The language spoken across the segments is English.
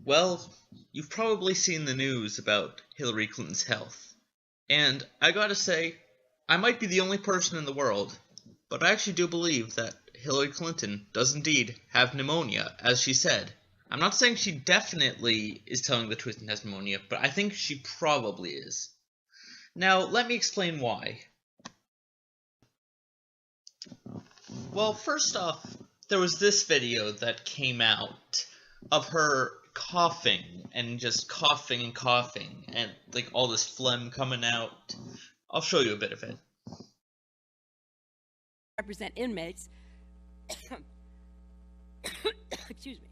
Well, you've probably seen the news about Hillary Clinton's health. And I gotta say, I might be the only person in the world, but I actually do believe that Hillary Clinton does indeed have pneumonia, as she said. I'm not saying she definitely is telling the truth and has pneumonia, but I think she probably is. Now, let me explain why. Well, first off, there was this video that came out of her coughing and just coughing and coughing and like all this phlegm coming out. I'll show you a bit of it. Represent inmates. Excuse me.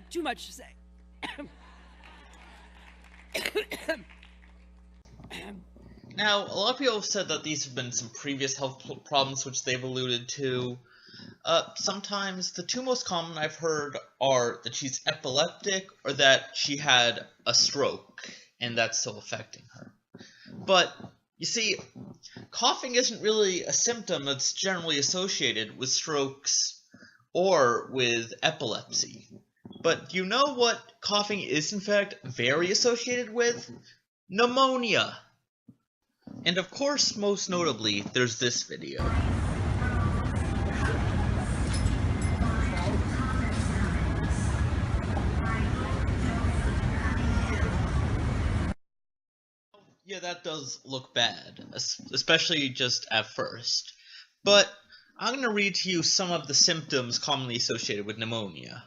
Too much to say. Now, a lot of people have said that these have been some previous health problems which they've alluded to. Sometimes the two most common I've heard are that she's epileptic or that she had a stroke and that's still affecting her. But, you see, coughing isn't really a symptom that's generally associated with strokes or with epilepsy. But you know what coughing is in fact very associated with? Pneumonia! And of course, most notably, there's this video. Yeah, that does look bad, especially just at first. But I'm going to read to you some of the symptoms commonly associated with pneumonia.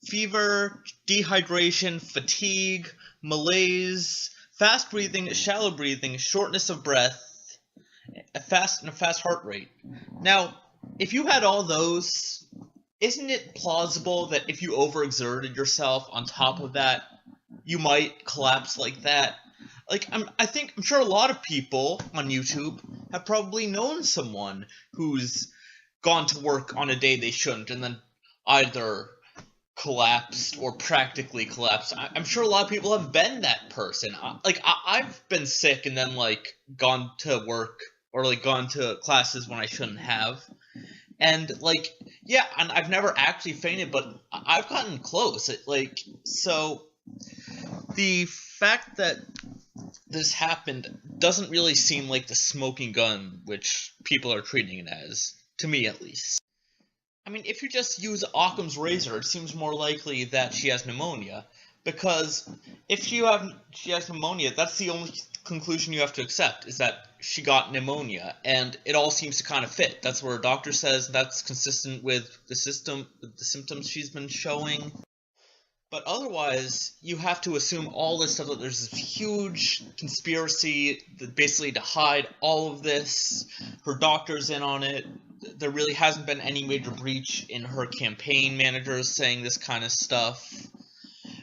Fever, dehydration, fatigue, malaise, fast breathing, shallow breathing, shortness of breath, a fast heart rate. Now, if you had all those, isn't it plausible that if you overexerted yourself on top of that, you might collapse like that? Like, I'm sure a lot of people on YouTube have probably known someone who's gone to work on a day they shouldn't and then either collapsed or practically collapsed. I'm sure a lot of people have been that person. I've been sick and then, like, gone to work or, like, gone to classes when I shouldn't have. And, like, yeah, and I've never actually fainted, but I've gotten close. So the fact that this happened doesn't really seem like the smoking gun which people are treating it as, to me at least. I mean, if you just use Occam's razor, it seems more likely that she has pneumonia, because if she has pneumonia, that's the only conclusion you have to accept, is that she got pneumonia, and it all seems to kind of fit. That's what her doctor says, that's consistent with the symptoms she's been showing. But otherwise, you have to assume all this stuff, that there's this huge conspiracy basically to hide all of this. Her doctor's in on it. There really hasn't been any major breach in her campaign managers saying this kind of stuff.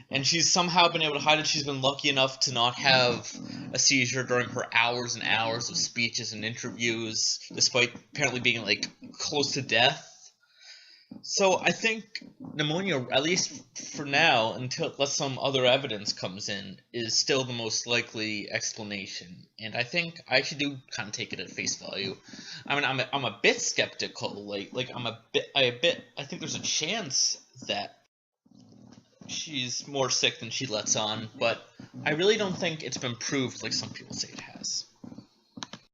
And she's somehow been able to hide it. She's been lucky enough to not have a seizure during her hours and hours of speeches and interviews, despite apparently being, like, close to death. So I think pneumonia, at least for now, unless some other evidence comes in, is still the most likely explanation. And I think I actually do kind of take it at face value. I mean, I'm a bit skeptical. I think there's a chance that she's more sick than she lets on, but I really don't think it's been proved like some people say it has.